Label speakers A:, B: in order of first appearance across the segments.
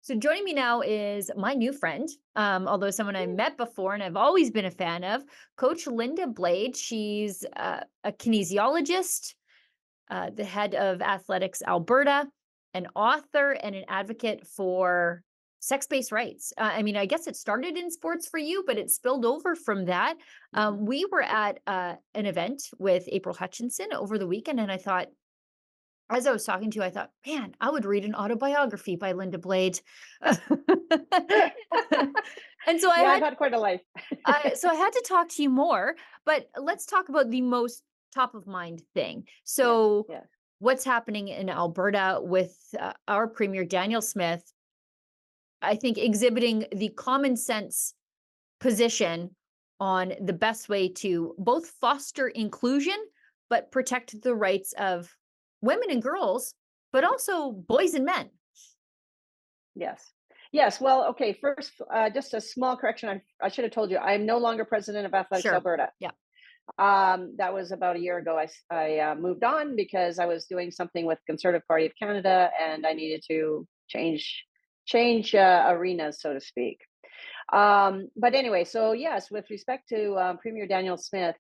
A: So joining me now is my new friend, although someone I met before and I've always been a fan of, Coach Linda Blade. She's a kinesiologist, the head of Athletics Alberta, an author, and an advocate for sex-based rights. I guess it started in sports for you, but it spilled over from that. We were at an event with April Hutchinson over the weekend, and I thought, as I was talking to you, I thought, man, I would read an autobiography by Linda Blade. And so I
B: Yeah, I've
A: had
B: had quite a life.
A: I had to talk to you more, but let's talk about the most top of mind thing.
B: Yes,
A: So
B: yes.
A: what's happening in Alberta with our premier Daniel Smith, I think exhibiting the common sense position on the best way to both foster inclusion but protect the rights of women and girls, but also boys and men.
B: Yes. Yes. Well, okay. First, just a small correction. I should have told you, I'm no longer president of Athletics
A: Sure.
B: Alberta.
A: Yeah.
B: That was about a year ago. I moved on because I was doing something with Conservative Party of Canada, and I needed to change arenas, so to speak. But anyway, so yes, with respect to Premier Daniel Smith,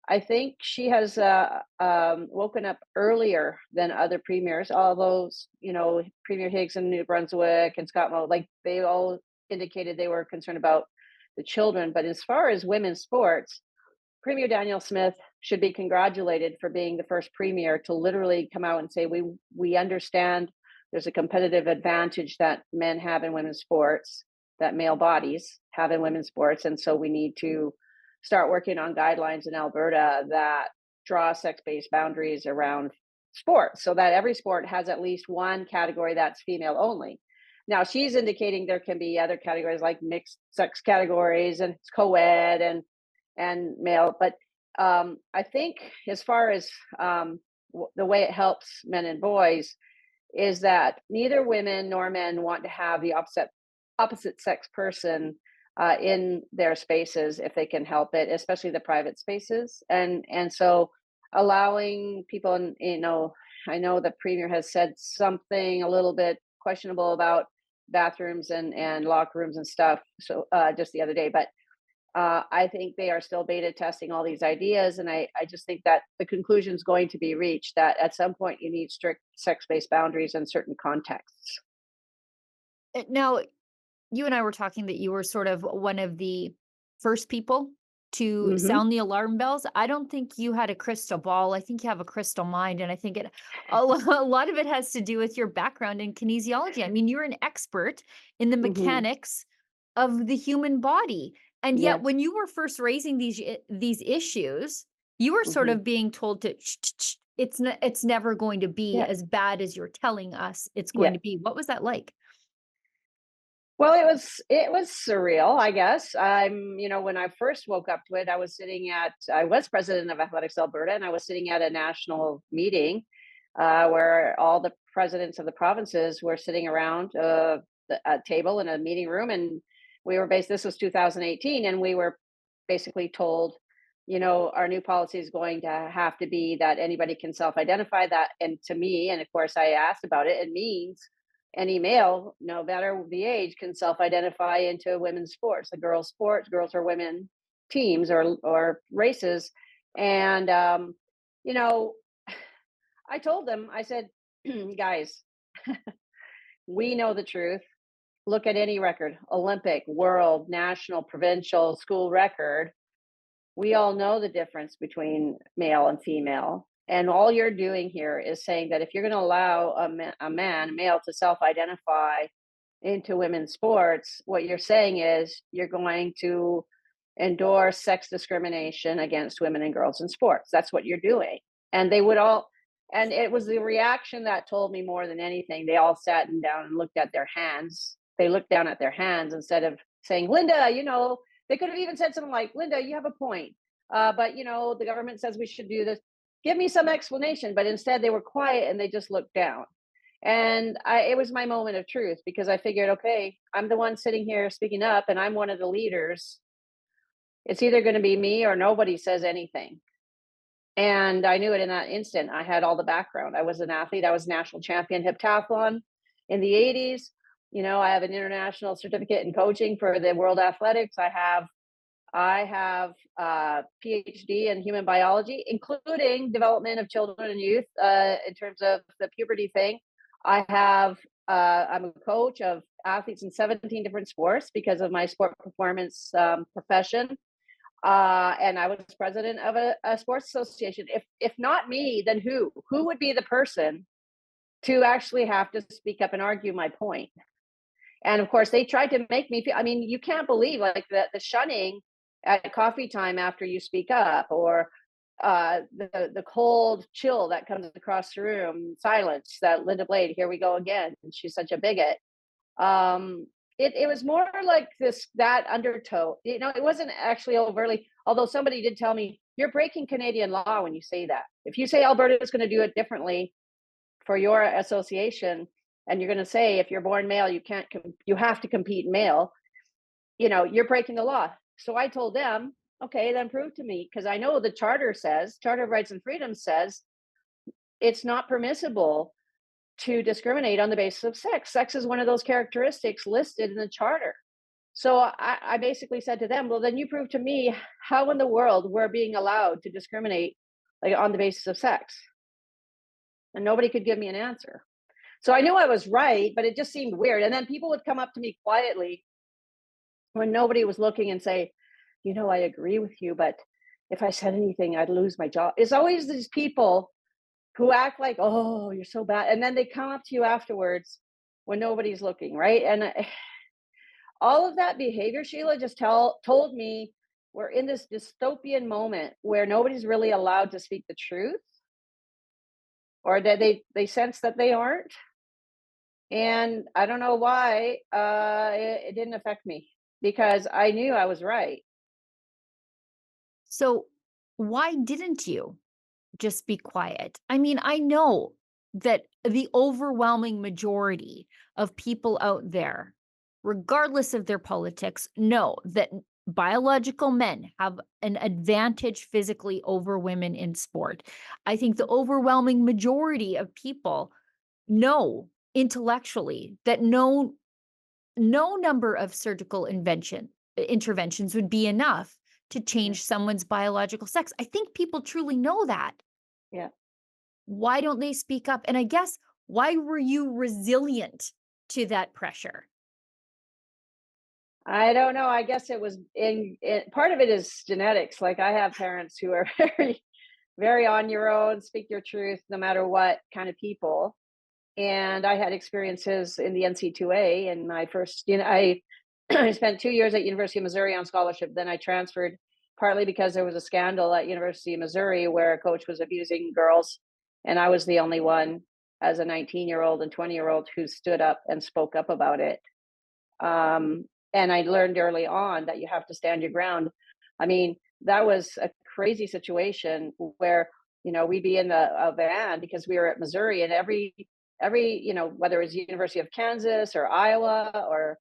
B: I think she has woken up earlier than other premiers, although, Premier Higgs in New Brunswick and Scott Moe, like they all indicated they were concerned about the children. But as far as women's sports, Premier Daniel Smith should be congratulated for being the first premier to literally come out and say, we understand there's a competitive advantage that men have in women's sports, that male bodies have in women's sports. And so we need to start working on guidelines in Alberta that draw sex-based boundaries around sports so that every sport has at least one category that's female only. Now she's indicating there can be other categories like mixed sex categories and co-ed and male. But I think as far as the way it helps men and boys is that neither women nor men want to have the opposite sex person in their spaces if they can help it, especially the private spaces. And so allowing people, and I know the premier has said something a little bit questionable about bathrooms and locker rooms and stuff. So just the other day, but I think they are still beta testing all these ideas. And I just think that the conclusion is going to be reached that at some point you need strict sex based boundaries in certain contexts.
A: Now, you and I were talking that you were sort of one of the first people to
B: Hmm.
A: sound the alarm bells. I don't think you had a crystal ball. I think you have a crystal mind. And I think a lot of it has to do with your background in kinesiology. I mean, you're an expert in the
B: Hmm.
A: mechanics of the human body. And yet,
B: Yes.
A: when you were first raising these issues, you were sort
B: Hmm.
A: of being told to, it's never going to be
B: Yeah.
A: as bad as you're telling us it's going
B: Yeah.
A: to be. What was that like?
B: Well, it was surreal, I guess. When I first woke up to it, I was president of Athletics Alberta, and I was sitting at a national meeting where all the presidents of the provinces were sitting around a table in a meeting room, and we were based. This was 2018, and we were basically told, our new policy is going to have to be that anybody can self-identify that. And to me, and of course, I asked about it. It means any male, no matter the age, can self-identify into women's sports, the girls' sports, girls or women teams or races. And you know, I told them, I said, guys, we know the truth. Look at any record, Olympic, world, national, provincial, school record. We all know the difference between male and female. And all you're doing here is saying that if you're going to allow a male, to self identify into women's sports, what you're saying is you're going to endorse sex discrimination against women and girls in sports. That's what you're doing. And they would all, and it was the reaction that told me more than anything. They all sat down and looked at their hands. They looked down at their hands instead of saying, Linda, they could have even said something like, Linda, you have a point. But, the government says we should do this. Give me some explanation. But instead, they were quiet and they just looked down. And it was my moment of truth because I figured, okay, I'm the one sitting here speaking up and I'm one of the leaders. It's either going to be me or nobody says anything. And I knew it in that instant. I had all the background. I was an athlete. I was national champion heptathlon in the 80s. I have an international certificate in coaching for the World Athletics. I have a PhD in human biology, including development of children and youth in terms of the puberty thing. I'm a coach of athletes in 17 different sports because of my sport performance profession. And I was president of a sports association. If not me, then who? Who would be the person to actually have to speak up and argue my point? And of course, they tried to make me feel. I mean, you can't believe like the shunning at coffee time after you speak up, or the cold chill that comes across the room, silence. That Linda Blade, here we go again. She's such a bigot. Um, it was more like that undertow. It wasn't actually overtly. Although somebody did tell me you're breaking Canadian law when you say that. If you say Alberta is going to do it differently for your association, and you're going to say if you're born male you can't you have to compete male, you're breaking the law. So I told them, okay, then prove to me, because I know the Charter of Rights and Freedoms says it's not permissible to discriminate on the basis of sex. Sex is one of those characteristics listed in the charter. So I basically said to them, well, then you prove to me how in the world we're being allowed to discriminate like on the basis of sex. And nobody could give me an answer. So I knew I was right, but it just seemed weird. And then people would come up to me quietly when nobody was looking and say, I agree with you, but if I said anything, I'd lose my job. It's always these people who act like, oh, you're so bad. And then they come up to you afterwards when nobody's looking, right? And all of that behavior, Sheila, just told me we're in this dystopian moment where nobody's really allowed to speak the truth, or that they sense that they aren't. And I don't know why it didn't affect me, because I knew I was right.
A: So why didn't you just be quiet? I mean, I know that the overwhelming majority of people out there, regardless of their politics, know that biological men have an advantage physically over women in sport. I think the overwhelming majority of people know intellectually that no number of surgical interventions would be enough to
B: Yeah.
A: change someone's biological sex. I think people truly know that.
B: Yeah.
A: Why don't they speak up? And I guess, why were you resilient to that pressure?
B: I don't know. I guess it was part of it is genetics. Like I have parents who are very, very on your own, speak your truth, no matter what kind of people. And I had experiences in the NC2A, and my first, I spent 2 years at University of Missouri on scholarship. Then I transferred, partly because there was a scandal at University of Missouri where a coach was abusing girls, and I was the only one as a 19-year-old and 20-year-old who stood up and spoke up about it. Um, and I learned early on that you have to stand your ground. I mean, that was a crazy situation where we'd be in a van because we were at Missouri, and every whether it was University of Kansas or Iowa or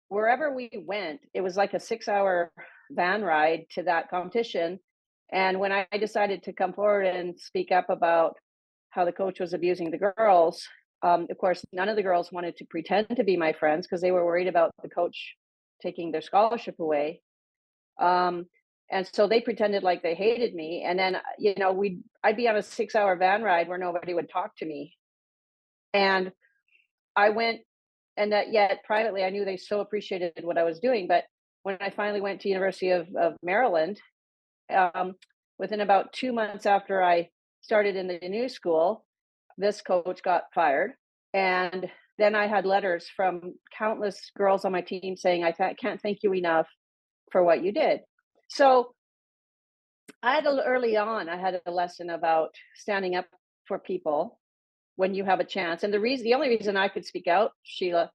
B: wherever we went, it was like a 6-hour van ride to that competition. And when I decided to come forward and speak up about how the coach was abusing the girls, of course, none of the girls wanted to pretend to be my friends because they were worried about the coach taking their scholarship away. Um, and so they pretended like they hated me. And then, I'd be on a 6-hour van ride where nobody would talk to me. And I went, and that yet privately, I knew they so appreciated what I was doing. But when I finally went to University of Maryland, um, within about 2 months after I started in the new school, this coach got fired. And then I had letters from countless girls on my team saying, can't thank you enough for what you did. So early on, I had a lesson about standing up for people when you have a chance. And the only reason I could speak out, Sheila,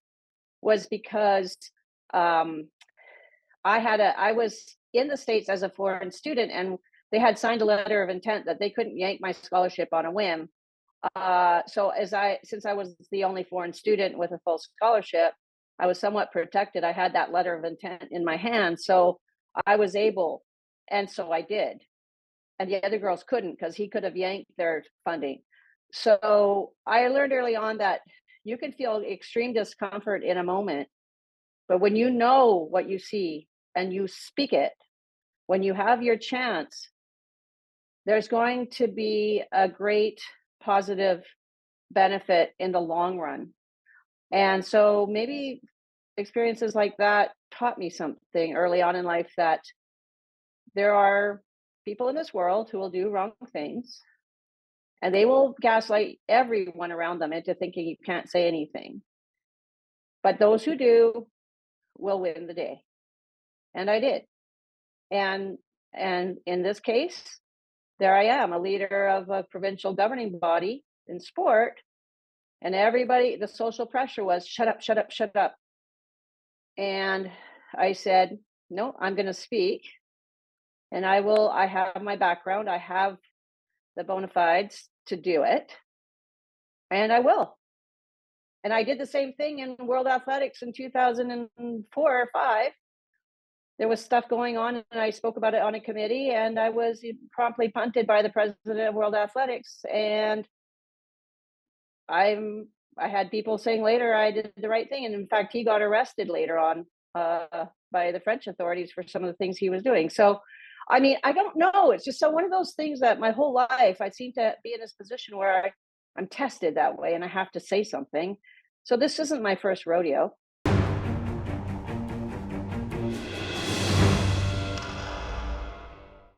B: was because um, I was in the States as a foreign student, and they had signed a letter of intent that they couldn't yank my scholarship on a whim. So since I was the only foreign student with a full scholarship, I was somewhat protected. I had that letter of intent in my hand, so I was able, and so I did. And the other girls couldn't, because he could have yanked their funding. So I learned early on that You can feel extreme discomfort in a moment, but when you know what you see and you speak it, when you have your chance, there's going to be a great positive benefit in the long run. And so maybe experiences like that taught me something early on in life, that there are people in this world who will do wrong things, and they will gaslight everyone around them into thinking you can't say anything. But those who do will win the day. And I did. And and in this case, there I am, a leader of a provincial governing body in sport, and everybody, the social pressure was shut up, shut up, shut up. And I said, no, I'm going to speak, and I have my background, I have the bona fides to do it, and I will. And I did the same thing in World Athletics in 2004 or 5. There was stuff going on, and I spoke about it on a committee, and I was promptly punted by the president of World Athletics. And I'm I had people saying later I did the right thing, and in fact, he got arrested later on by the French authorities for some of the things he was doing. So, I mean, I don't know. It's just so one of those things that my whole life I seem to be in this position where I'm tested that way, and I have to say something. So this isn't my first rodeo.